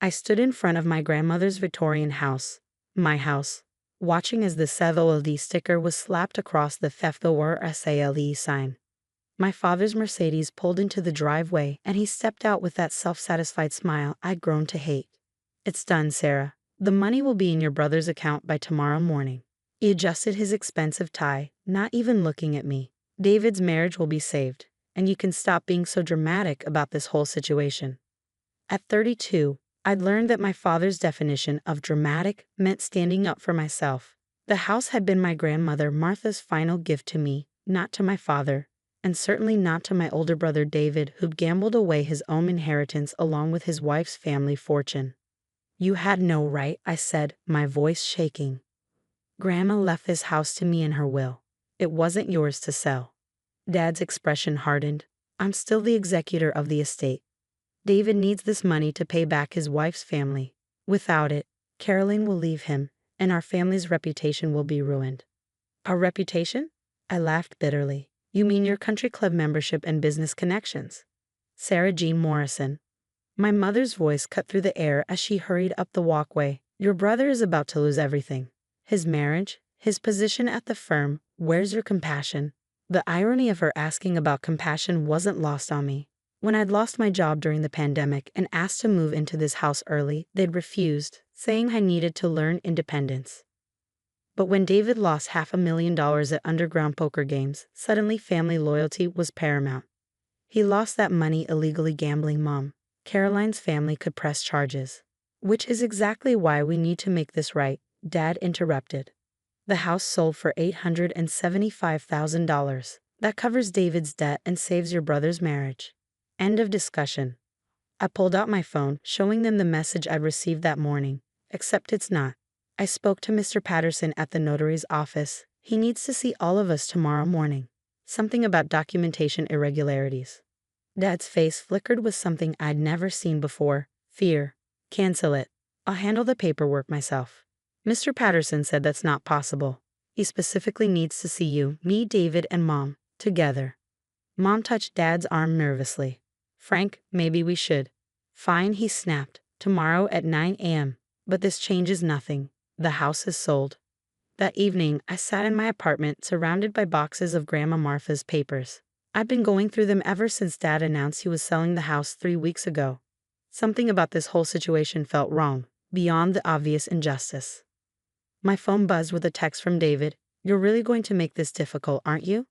I stood in front of my grandmother's Victorian house, my house, watching as the SALE sticker was slapped across the FEFTHOR sign. My father's Mercedes pulled into the driveway and he stepped out with that self-satisfied smile I'd grown to hate. "It's done, Sarah. The money will be in your brother's account by tomorrow morning." He adjusted his expensive tie, not even looking at me. "David's marriage will be saved, and you can stop being so dramatic about this whole situation." At 32, I'd learned that my father's definition of dramatic meant standing up for myself. The house had been my grandmother Martha's final gift to me, not to my father, and certainly not to my older brother David, who'd gambled away his own inheritance along with his wife's family fortune. "You had no right," I said, my voice shaking. "Grandma left this house to me in her will. It wasn't yours to sell." Dad's expression hardened. "I'm still the executor of the estate. David needs this money to pay back his wife's family. Without it, Caroline will leave him, and our family's reputation will be ruined." "Our reputation?" I laughed bitterly. "You mean your country club membership and business connections?" "Sarah Jean Morrison." My mother's voice cut through the air as she hurried up the walkway. "Your brother is about to lose everything. His marriage, his position at the firm. Where's your compassion?" The irony of her asking about compassion wasn't lost on me. When I'd lost my job during the pandemic and asked to move into this house early, they'd refused, saying I needed to learn independence. But when David lost $500,000 at underground poker games, suddenly family loyalty was paramount. He lost that money illegally gambling Mom. Caroline's family could press charges. "Which is exactly why we need to make this right," Dad interrupted. "The house sold for $875,000. That covers David's debt and saves your brother's marriage. End of discussion." I pulled out my phone, showing them the message I'd received that morning. "Except it's not. I spoke to Mr. Patterson at the notary's office. He needs to see all of us tomorrow morning. Something about documentation irregularities." Dad's face flickered with something I'd never seen before. Fear. "Cancel it. I'll handle the paperwork myself." "Mr. Patterson said that's not possible. He specifically needs to see you, me, David, and Mom, together." Mom touched Dad's arm nervously. "Frank, maybe we should." "Fine," he snapped. "Tomorrow at 9 a.m. But this changes nothing. The house is sold." That evening, I sat in my apartment surrounded by boxes of Grandma Martha's papers. I'd been going through them ever since Dad announced he was selling the house 3 weeks ago. Something about this whole situation felt wrong, beyond the obvious injustice. My phone buzzed with a text from David. "You're really going to make this difficult, aren't you?"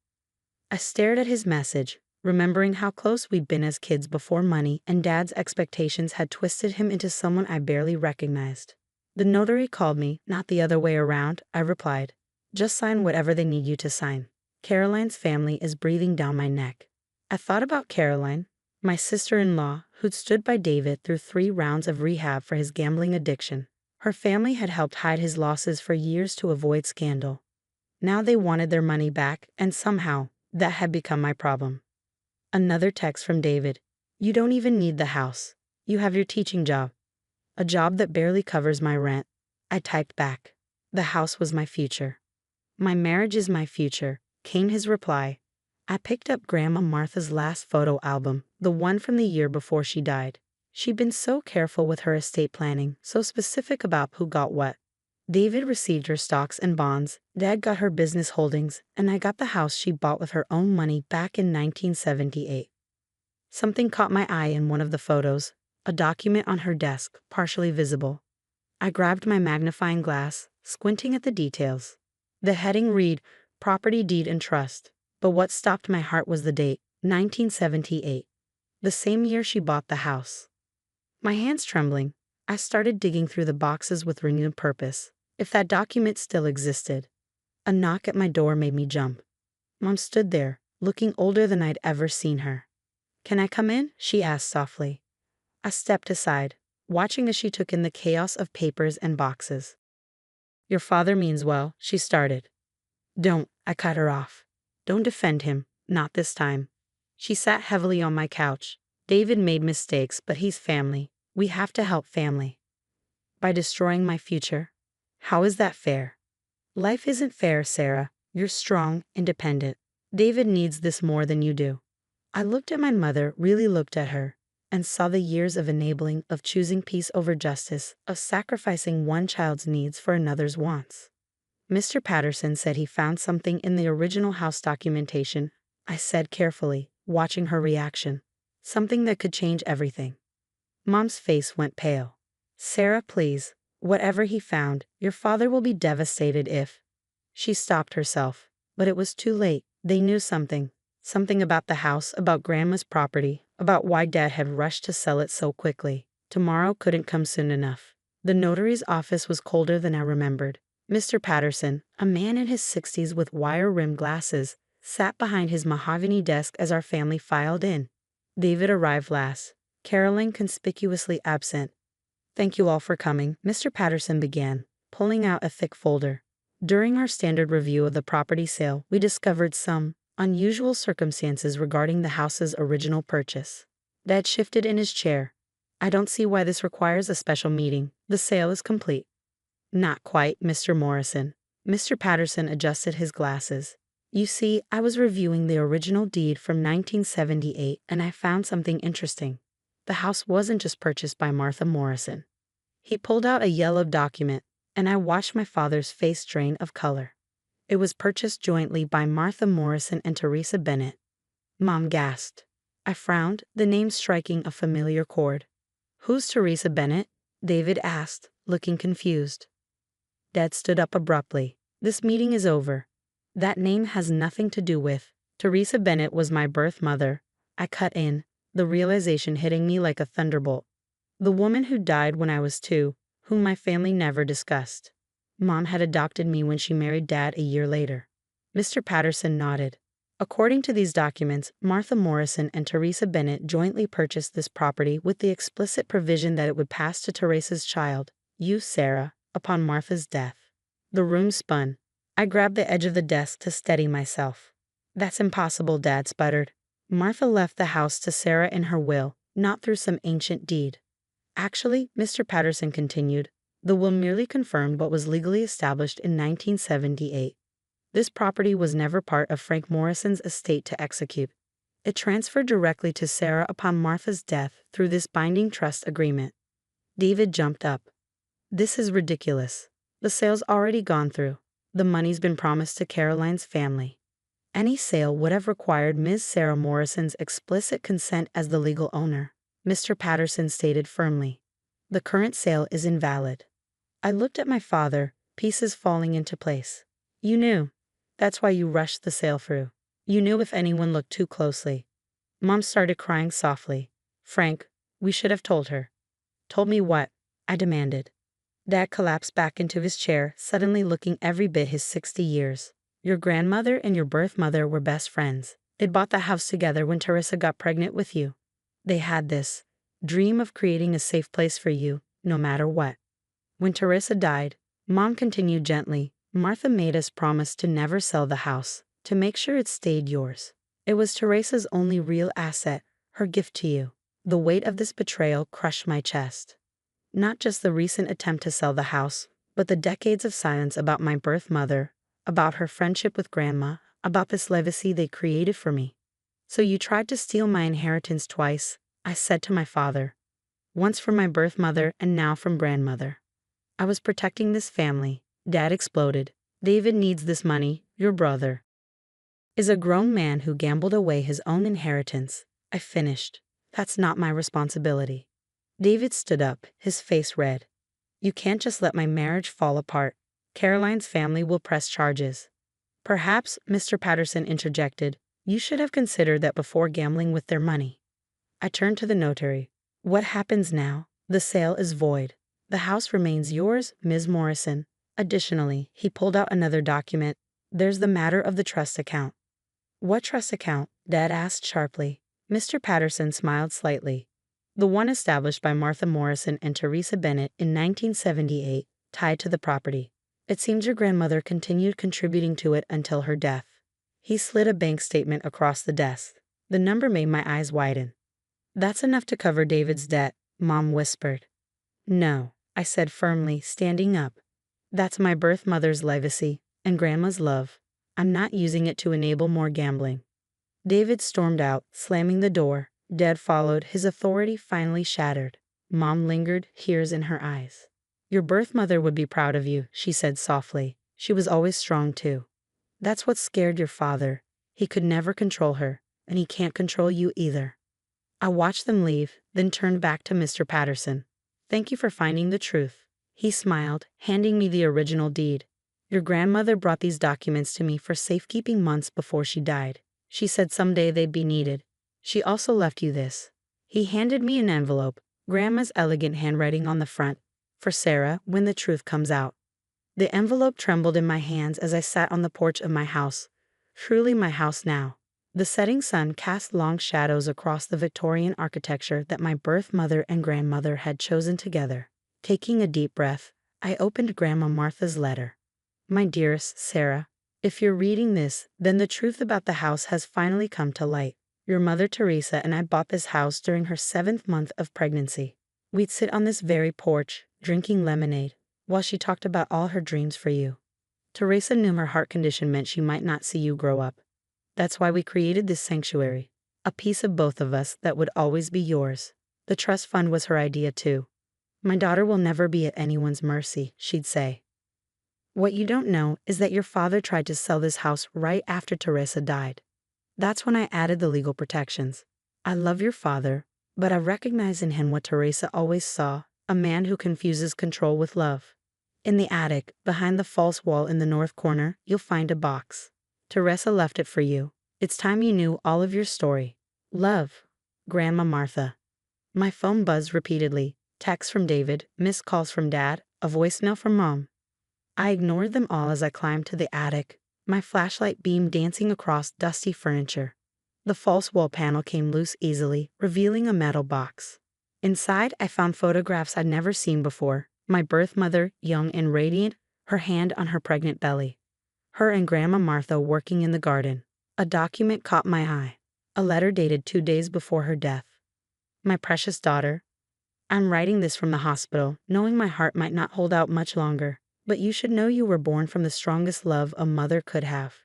I stared at his message, remembering how close we'd been as kids before money and Dad's expectations had twisted him into someone I barely recognized. "The notary called me, not the other way around," I replied. "Just sign whatever they need you to sign. Caroline's family is breathing down my neck." I thought about Caroline, my sister-in-law, who'd stood by David through 3 rounds of rehab for his gambling addiction. Her family had helped hide his losses for years to avoid scandal. Now they wanted their money back, and somehow, that had become my problem. Another text from David. "You don't even need the house. You have your teaching job. A job that barely covers my rent." I typed back. "The house was my future." "My marriage is my future," came his reply. I picked up Grandma Martha's last photo album, the one from the year before she died. She'd been so careful with her estate planning, so specific about who got what. David received her stocks and bonds, Dad got her business holdings, and I got the house she bought with her own money back in 1978. Something caught my eye in one of the photos, a document on her desk, partially visible. I grabbed my magnifying glass, squinting at the details. The heading read, "Property Deed and Trust," but what stopped my heart was the date, 1978, the same year she bought the house. My hands trembling, I started digging through the boxes with renewed purpose. If that document still existed. A knock at my door made me jump. Mom stood there, looking older than I'd ever seen her. "Can I come in?" she asked softly. I stepped aside, watching as she took in the chaos of papers and boxes. "Your father means well," she started. "Don't," I cut her off. "Don't defend him, not this time." She sat heavily on my couch. "David made mistakes, but he's family. We have to help family." "By destroying my future? How is that fair?" "Life isn't fair, Sarah. You're strong, independent. David needs this more than you do." I looked at my mother, really looked at her. and saw the years of enabling, of choosing peace over justice, of sacrificing one child's needs for another's wants. Mr. Patterson said he found something in the original house documentation, I said carefully, watching her reaction. Something that could change everything. Mom's face went pale. Sarah, please, whatever he found, your father will be devastated if... She stopped herself, but it was too late. They knew something. Something about the house, about Grandma's property, about why Dad had rushed to sell it so quickly. Tomorrow couldn't come soon enough. The notary's office was colder than I remembered. Mr. Patterson, a man in his 60s with wire-rimmed glasses, sat behind his mahogany desk as our family filed in. David arrived last, Caroline conspicuously absent. Thank you all for coming, Mr. Patterson began, pulling out a thick folder. During our standard review of the property sale, we discovered some unusual circumstances regarding the house's original purchase. Dad shifted in his chair. I don't see why this requires a special meeting. The sale is complete. Not quite, Mr. Morrison. Mr. Patterson adjusted his glasses. You see, I was reviewing the original deed from 1978 and I found something interesting. The house wasn't just purchased by Martha Morrison. He pulled out a yellowed document, and I watched my father's face drain of color. It was purchased jointly by Martha Morrison and Teresa Bennett. Mom gasped. I frowned, the name striking a familiar chord. Who's Teresa Bennett? David asked, looking confused. Dad stood up abruptly. This meeting is over. That name has nothing to do with. Teresa Bennett was my birth mother. I cut in, the realization hitting me like a thunderbolt. The woman who died when I was 2, whom my family never discussed. Mom had adopted me when she married Dad a year later. Mr. Patterson nodded. According to these documents, Martha Morrison and Teresa Bennett jointly purchased this property with the explicit provision that it would pass to Teresa's child, you, Sarah, upon Martha's death. The room spun. I grabbed the edge of the desk to steady myself. That's impossible, Dad sputtered. Martha left the house to Sarah in her will, not through some ancient deed. Actually, Mr. Patterson continued, the will merely confirmed what was legally established in 1978. This property was never part of Frank Morrison's estate to execute. It transferred directly to Sarah upon Martha's death through this binding trust agreement. David jumped up. This is ridiculous. The sale's already gone through. The money's been promised to Caroline's family. Any sale would have required Ms. Sarah Morrison's explicit consent as the legal owner, Mr. Patterson stated firmly. The current sale is invalid. I looked at my father, pieces falling into place. You knew. That's why you rushed the sale through. You knew if anyone looked too closely. Mom started crying softly. Frank, we should have told her. Told me what? I demanded. Dad collapsed back into his chair, suddenly looking every bit his 60 years. Your grandmother and your birth mother were best friends. They'd bought the house together when Teresa got pregnant with you. They had this dream of creating a safe place for you, no matter what. When Teresa died, Mom continued gently, Martha made us promise to never sell the house, to make sure it stayed yours. It was Teresa's only real asset, her gift to you. The weight of this betrayal crushed my chest. Not just the recent attempt to sell the house, but the decades of silence about my birth mother, about her friendship with Grandma, about this legacy they created for me. So you tried to steal my inheritance twice, I said to my father. Once from my birth mother and now from grandmother. I was protecting this family. Dad exploded. David needs this money, your brother is a grown man who gambled away his own inheritance. I finished. That's not my responsibility. David stood up, his face red. You can't just let my marriage fall apart. Caroline's family will press charges. Perhaps, Mr. Patterson interjected, you should have considered that before gambling with their money. I turned to the notary. What happens now? The sale is void. The house remains yours, Ms. Morrison. Additionally, he pulled out another document. There's the matter of the trust account. What trust account? Dad asked sharply. Mr. Patterson smiled slightly. The one established by Martha Morrison and Teresa Bennett in 1978, tied to the property. It seems your grandmother continued contributing to it until her death. He slid a bank statement across the desk. The number made my eyes widen. That's enough to cover David's debt, Mom whispered. No, I said firmly, standing up. That's my birth mother's legacy, and Grandma's love. I'm not using it to enable more gambling. David stormed out, slamming the door. Dad followed, his authority finally shattered. Mom lingered, tears in her eyes. Your birth mother would be proud of you, she said softly. She was always strong too. That's what scared your father. He could never control her, and he can't control you either. I watched them leave, then turned back to Mr. Patterson. Thank you for finding the truth. He smiled, handing me the original deed. Your grandmother brought these documents to me for safekeeping months before she died. She said someday they'd be needed. She also left you this. He handed me an envelope, Grandma's elegant handwriting on the front. For Sarah, when the truth comes out. The envelope trembled in my hands as I sat on the porch of my house. Truly my house now. The setting sun cast long shadows across the Victorian architecture that my birth mother and grandmother had chosen together. Taking a deep breath, I opened Grandma Martha's letter. My dearest Sarah, if you're reading this, then the truth about the house has finally come to light. Your mother Teresa and I bought this house during her 7th month of pregnancy. We'd sit on this very porch, drinking lemonade, while she talked about all her dreams for you. Teresa knew her heart condition meant she might not see you grow up. That's why we created this sanctuary, a piece of both of us that would always be yours. The trust fund was her idea too. My daughter will never be at anyone's mercy, she'd say. What you don't know is that your father tried to sell this house right after Teresa died. That's when I added the legal protections. I love your father, but I recognize in him what Teresa always saw, a man who confuses control with love. In the attic, behind the false wall in the north corner, you'll find a box. Teresa left it for you. It's time you knew all of your story. Love, Grandma Martha. My phone buzzed repeatedly. Texts from David, missed calls from Dad, a voicemail from Mom. I ignored them all as I climbed to the attic, my flashlight beam dancing across dusty furniture. The false wall panel came loose easily, revealing a metal box. Inside, I found photographs I'd never seen before. My birth mother, young and radiant, her hand on her pregnant belly. Her and Grandma Martha working in the garden. A document caught my eye. A letter dated 2 days before her death. My precious daughter, I'm writing this from the hospital, knowing my heart might not hold out much longer. But you should know you were born from the strongest love a mother could have.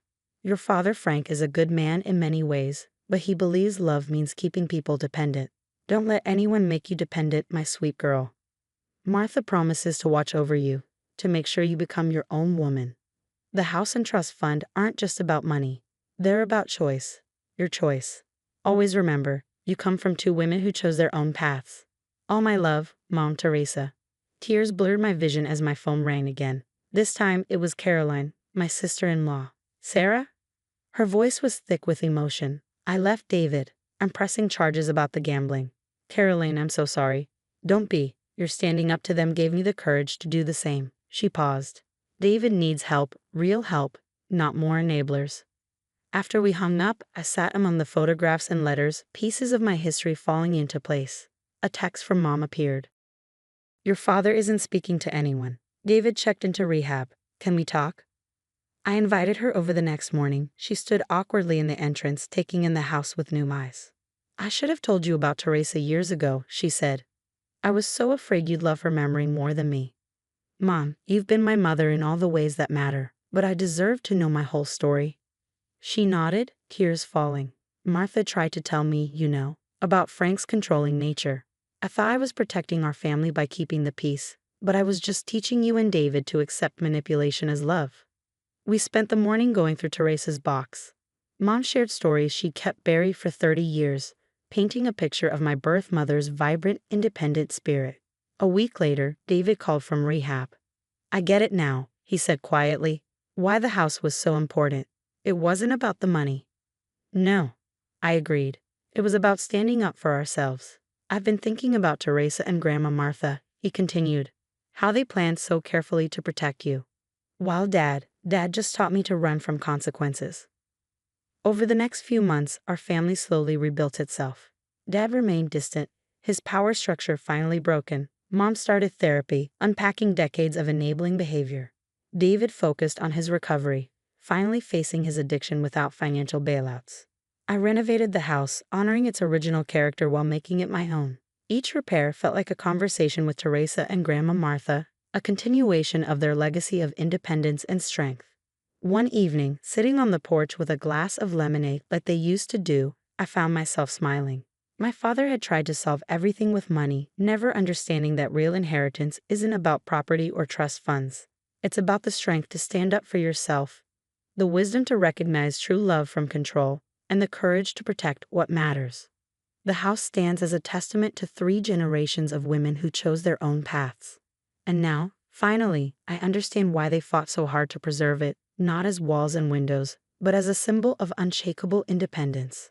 Your father, Frank, is a good man in many ways, but he believes love means keeping people dependent. Don't let anyone make you dependent, my sweet girl. Martha promises to watch over you, to make sure you become your own woman. The house and trust fund aren't just about money. They're about choice. Your choice. Always remember, you come from 2 women who chose their own paths. All my love, Mom Teresa. Tears blurred my vision as my phone rang again. This time it was Caroline, my sister-in-law. Sarah? Her voice was thick with emotion. I left David. I'm pressing charges about the gambling. Caroline, I'm so sorry. Don't be. Your standing up to them gave me the courage to do the same. She paused. David needs help, real help, not more enablers. After we hung up, I sat among the photographs and letters, pieces of my history falling into place. A text from Mom appeared. Your father isn't speaking to anyone. David checked into rehab. Can we talk? I invited her over the next morning. She stood awkwardly in the entrance, taking in the house with new eyes. I should have told you about Teresa years ago, she said. I was so afraid you'd love her memory more than me. Mom, you've been my mother in all the ways that matter, but I deserve to know my whole story. She nodded, tears falling. Martha tried to tell me, about Frank's controlling nature. I thought I was protecting our family by keeping the peace, but I was just teaching you and David to accept manipulation as love. We spent the morning going through Teresa's box. Mom shared stories she kept buried for 30 years, painting a picture of my birth mother's vibrant, independent spirit. A week later, David called from rehab. I get it now, he said quietly, why the house was so important. It wasn't about the money. No, I agreed. It was about standing up for ourselves. I've been thinking about Teresa and Grandma Martha, he continued, how they planned so carefully to protect you. While Dad just taught me to run from consequences. Over the next few months, our family slowly rebuilt itself. Dad remained distant, his power structure finally broken. Mom started therapy, unpacking decades of enabling behavior. David focused on his recovery, finally facing his addiction without financial bailouts. I renovated the house, honoring its original character while making it my own. Each repair felt like a conversation with Teresa and Grandma Martha, a continuation of their legacy of independence and strength. One evening, sitting on the porch with a glass of lemonade like they used to do, I found myself smiling. My father had tried to solve everything with money, never understanding that real inheritance isn't about property or trust funds. It's about the strength to stand up for yourself, the wisdom to recognize true love from control, and the courage to protect what matters. The house stands as a testament to 3 generations of women who chose their own paths. And now, finally, I understand why they fought so hard to preserve it, not as walls and windows, but as a symbol of unshakable independence.